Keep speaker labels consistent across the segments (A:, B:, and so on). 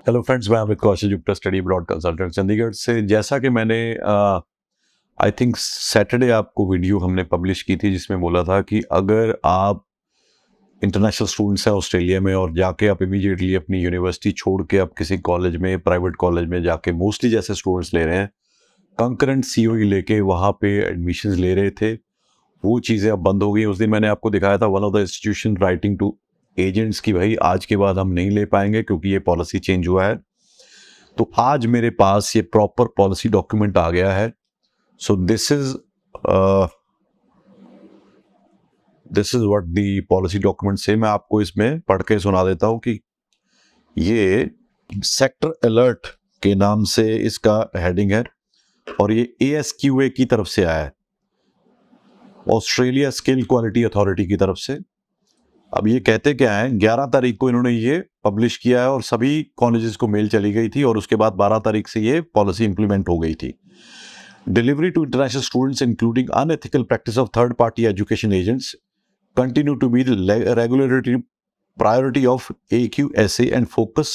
A: Hello friends, मैं Amit Kaushik Gupta, study abroad consultant Chandigarh से। जैसा कि मैंने आई थिंक सैटरडे आपको वीडियो हमने पब्लिश की थी जिसमें बोला था कि अगर आप इंटरनेशनल स्टूडेंट्स हैं ऑस्ट्रेलिया में और जाके आप इमीडिएटली अपनी यूनिवर्सिटी छोड़ के आप किसी कॉलेज में, प्राइवेट कॉलेज में जाके मोस्टली जैसे स्टूडेंट्स ले रहे हैं, कंकरेंट सीओई लेके वहाँ पे एडमिशन्स ले रहे थे, वो चीज़ें अब बंद हो गई। उस दिन मैंने आपको दिखाया था one of the institution writing to agents की भाई आज के बाद हम नहीं ले पाएंगे क्योंकि ये पॉलिसी चेंज हुआ है। तो आज मेरे पास ये प्रॉपर पॉलिसी डॉक्यूमेंट आ गया है। So this is what the policy document से। मैं आपको इसमें पढ़ के सुना देता हूं कि ये सेक्टर अलर्ट के नाम से इसका हेडिंग है और ये ASQA की तरफ से आया है, ऑस्ट्रेलिया स्किल क्वालिटी अथॉरिटी की तरफ से। अब ये कहते क्या है, 11 तारीख को इन्होंने ये पब्लिश किया है और सभी कॉलेजेस को मेल चली गई थी और उसके बाद 12 तारीख से ये पॉलिसी इंप्लीमेंट हो गई थी। Delivery to international students including unethical practice of third party education agents continue to be the regulatory priority of AQSA and focus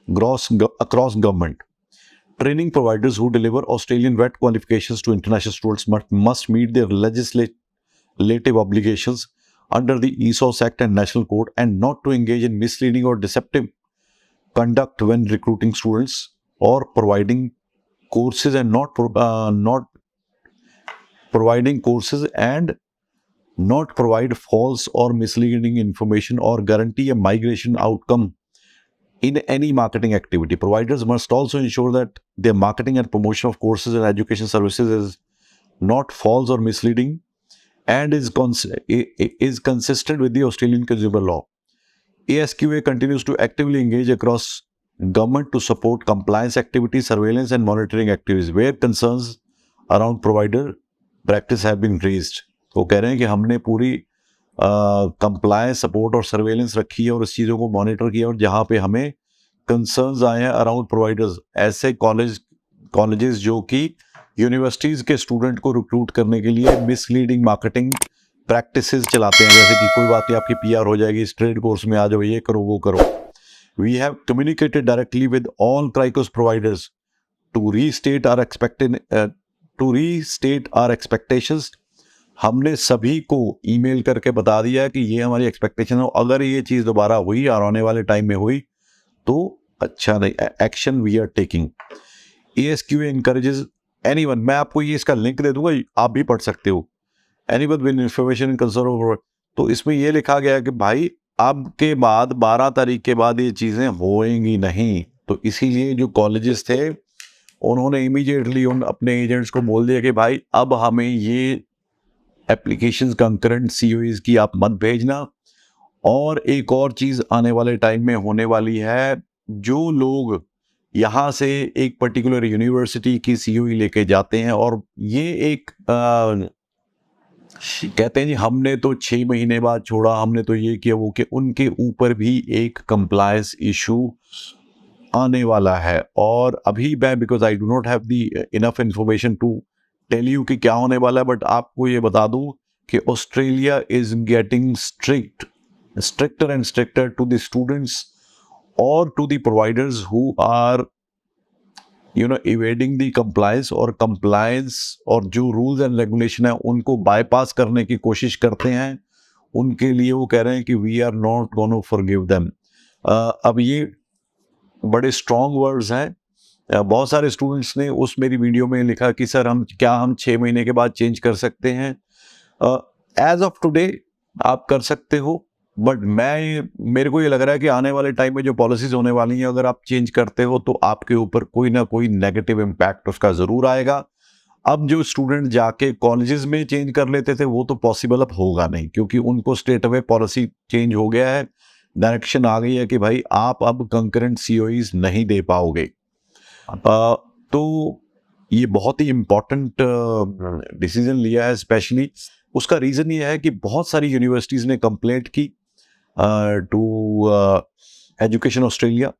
A: across government. Training providers who deliver Australian VET qualifications to international students must meet their legislative obligations under the ESOS Act and National Code and not to engage in misleading or deceptive conduct when recruiting students or providing courses and not providing courses and not provide false or misleading information or guarantee a migration outcome in any marketing activity. Providers must also ensure that their marketing and promotion of courses and education services is not false or misleading and is consistent with the Australian consumer law. ASQA continues to actively engage across government to support compliance activities, surveillance and monitoring activities where concerns around provider practice have been raised. तो कह रहे हैं कि हमने पूरी compliance support और surveillance रखी है और इस चीज़ों को मॉनिटर किया और जहाँ पे हमें कंसर्न्स आए हैं अराउंड प्रोवाइडर्स, ऐसे कॉलेजेस जो कि यूनिवर्सिटीज़ के स्टूडेंट को रिक्रूट करने के लिए मिसलीडिंग मार्केटिंग प्रैक्टिसेस चलाते हैं, जैसे कि कोई बात नहीं आपकी PR हो जाएगी, इस ट्रेड कोर्स में आ जाओ, ये करो वो करो। We have communicated directly with all CRICOS providers to restate our expectations. हमने सभी को ईमेल करके बता दिया कि ये हमारी एक्सपेक्टेशन है, अगर ये चीज़ दोबारा हुई और आने वाले टाइम में हुई तो अच्छा नहीं, action we are taking. ASQA encourages anyone, मैं आपको ये इसका लिंक दे दूंगा, आप भी पढ़ सकते हो। Anyone with information concern, तो इसमें ये लिखा गया कि भाई अब के बाद 12 तारीख के बाद ये चीज़ें होएंगी नहीं। तो इसीलिए जो कॉलेजेस थे उन्होंने इमीडिएटली उन अपने एजेंट्स को बोल दिया कि भाई अब हमें ये एप्लीकेशंस कंकरेंट COEs की आप मत भेजना। और एक और चीज़ आने वाले टाइम में होने वाली है, जो लोग यहाँ से एक पर्टिकुलर यूनिवर्सिटी की COE लेके जाते हैं और ये एक कहते हैं जी हमने तो 6 महीने बाद छोड़ा, हमने तो ये किया वो किया, उनके ऊपर भी एक कंप्लायंस इशू आने वाला है। और अभी मैं because I do not have the enough information to tell you कि क्या होने वाला है, बट आपको ये बता दूं कि Australia is getting stricter and stricter to the students और to the providers who are evading the compliance और जो रूल्स एंड रेगुलेशन है उनको बाईपास करने की कोशिश करते हैं। उनके लिए वो कह रहे हैं कि we are not gonna forgive them. अब ये बड़े स्ट्रॉन्ग वर्ड्स हैं। बहुत सारे स्टूडेंट्स ने उस मेरी वीडियो में लिखा कि सर हम 6 महीने के बाद चेंज कर सकते हैं। एज ऑफ टुडे आप कर सकते हो, बट मेरे को ये लग रहा है कि आने वाले टाइम में जो पॉलिसीज होने वाली हैं, अगर आप चेंज करते हो तो आपके ऊपर कोई ना कोई नेगेटिव इम्पैक्ट उसका ज़रूर आएगा। अब जो स्टूडेंट जाके कॉलेजेस में चेंज कर लेते थे वो तो पॉसिबल अब होगा नहीं, क्योंकि उनको स्ट्रेट अवे पॉलिसी चेंज हो गया है, डायरेक्शन आ गई है कि भाई आप अब कंकरेंट COEs नहीं दे पाओगे। तो ये बहुत ही इम्पॉर्टेंट डिसीजन लिया है। स्पेशली उसका रीज़न ये है कि बहुत सारी यूनिवर्सिटीज़ ने कंप्लेंट की टू एजुकेशन ऑस्ट्रेलिया,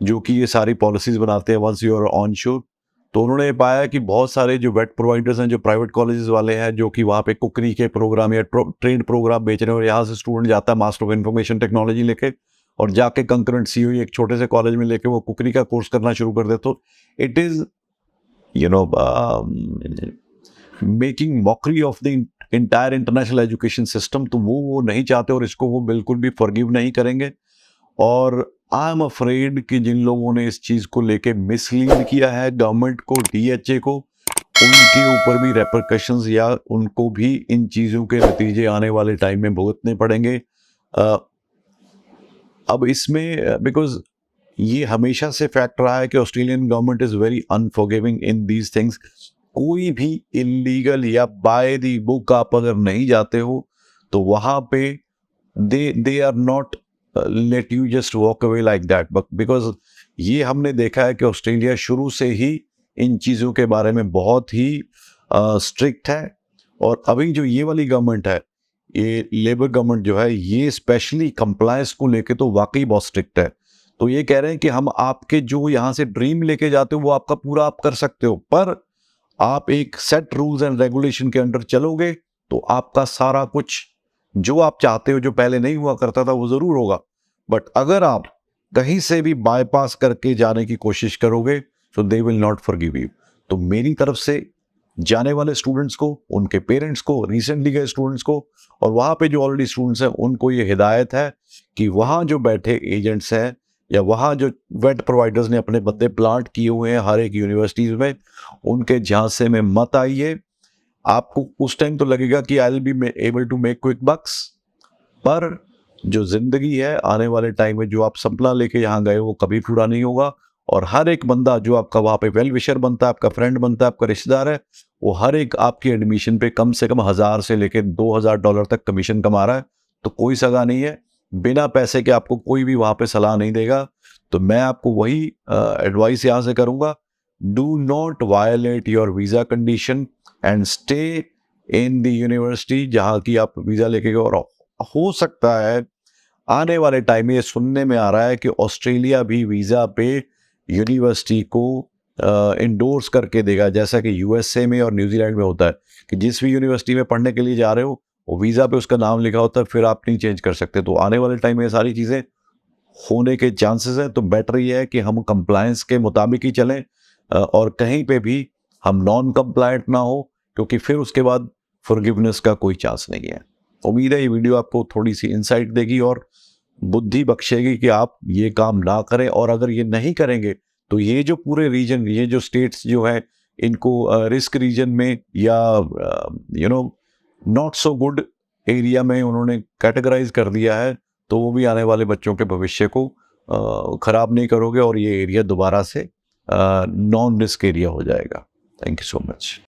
A: जो कि ये सारी पॉलिसीज़ बनाते हैं वंस यू आर ऑन शोर। तो उन्होंने पाया कि बहुत सारे जो वेट प्रोवाइडर्स हैं, जो प्राइवेट कॉलेजेस वाले हैं, जो कि वहाँ पे कुकरी के प्रोग्राम या ट्रेड प्रोग्राम बेच रहे हैं और यहाँ से स्टूडेंट जाता है मास्टर ऑफ इंफॉर्मेशन टेक्नोलॉजी लेके, और जाके कंकरेंट सीओई एक छोटे से कॉलेज में लेके वो कुकरी का कोर्स करना शुरू कर दे, तो it is you know making mockery of the entire international education system. तो वो नहीं चाहते और इसको वो बिल्कुल भी फॉरगिव नहीं करेंगे। और आई एम अफ्रेड कि जिन लोगों ने इस चीज़ को लेके मिसलीड किया है गवर्नमेंट को, डीएचए को, उनके ऊपर भी रेपरकशंस या उनको भी इन चीज़ों के नतीजे आने वाले टाइम में भुगतने पड़ेंगे। अब इसमें बिकॉज ये हमेशा से फैक्ट रहा है कि Australian government is very unforgiving in these things. कोई भी इलीगल या बाय दी बुक आप अगर नहीं जाते हो तो वहाँ पे they are not let you just walk away like that. But because ये हमने देखा है कि ऑस्ट्रेलिया शुरू से ही इन चीज़ों के बारे में बहुत ही स्ट्रिक्ट है। और अभी जो ये वाली गवर्नमेंट है, ये लेबर गवर्नमेंट जो है, ये स्पेशली कंप्लायंस को लेके तो वाकई बहुत स्ट्रिक्ट है। तो ये कह रहे हैं कि हम आपके जो यहाँ से ड्रीम लेके जाते हो वो आपका पूरा आप कर सकते हो, पर आप एक सेट रूल्स एंड रेगुलेशन के अंडर चलोगे तो आपका सारा कुछ जो आप चाहते हो, जो पहले नहीं हुआ करता था, वो जरूर होगा। बट अगर आप कहीं से भी बाईपास करके जाने की कोशिश करोगे तो they will not forgive you. तो मेरी तरफ से जाने वाले स्टूडेंट्स को, उनके पेरेंट्स को, रिसेंटली गए स्टूडेंट्स को, और वहाँ पे जो ऑलरेडी स्टूडेंट्स हैं उनको ये हिदायत है कि वहाँ जो बैठे एजेंट्स हैं या वहाँ जो वेट प्रोवाइडर्स ने अपने बंदे प्लांट किए हुए हैं हर एक यूनिवर्सिटीज़ में, उनके झांसे में मत आइए। आपको उस टाइम तो लगेगा कि I will be able to make quick bucks, पर जो जिंदगी है आने वाले टाइम में जो आप सपना लेके यहाँ गए वो कभी पूरा नहीं होगा। और हर एक बंदा जो आपका वहाँ पे वेल विशर बनता है, आपका फ्रेंड बनता है, आपका रिश्तेदार है, वो हर एक आपकी एडमिशन पे कम से कम 1000 से लेके $2000 तक कमीशन कमा रहा है। तो कोई सगा नहीं है, बिना पैसे के आपको कोई भी वहाँ पे सलाह नहीं देगा। तो मैं आपको वही एडवाइस यहाँ से करूँगा, do not violate your visa condition and stay in the university जहाँ की आप वीज़ा लेके गए। और हो सकता है आने वाले टाइम में ये सुनने में आ रहा है कि ऑस्ट्रेलिया भी वीज़ा पे यूनिवर्सिटी को इंडोर्स करके देगा, जैसा कि यूएसए में और न्यूजीलैंड में होता है कि जिस भी यूनिवर्सिटी में पढ़ने के लिए जा रहे हो वो वीज़ा पे उसका नाम लिखा होता है, फिर आप नहीं चेंज कर सकते। तो आने वाले टाइम में ये सारी चीज़ें होने के चांसेस हैं। तो बेटर ये है कि हम कंप्लायंस के मुताबिक ही चलें और कहीं पे भी हम नॉन कंप्लायंट ना हो, क्योंकि फिर उसके बाद फॉरगिवनेस का कोई चांस नहीं है। उम्मीद है ये वीडियो आपको थोड़ी सी इंसाइट देगी और बुद्धि बख्शेगी कि आप ये काम ना करें। और अगर ये नहीं करेंगे तो ये जो पूरे रीजन, ये जो स्टेट्स जो है, इनको रिस्क रीजन में या नॉट सो गुड एरिया में उन्होंने कैटेगराइज कर दिया है। तो वो भी आने वाले बच्चों के भविष्य को खराब नहीं करोगे और ये एरिया दोबारा से नॉन रिस्क एरिया हो जाएगा। Thank you so much.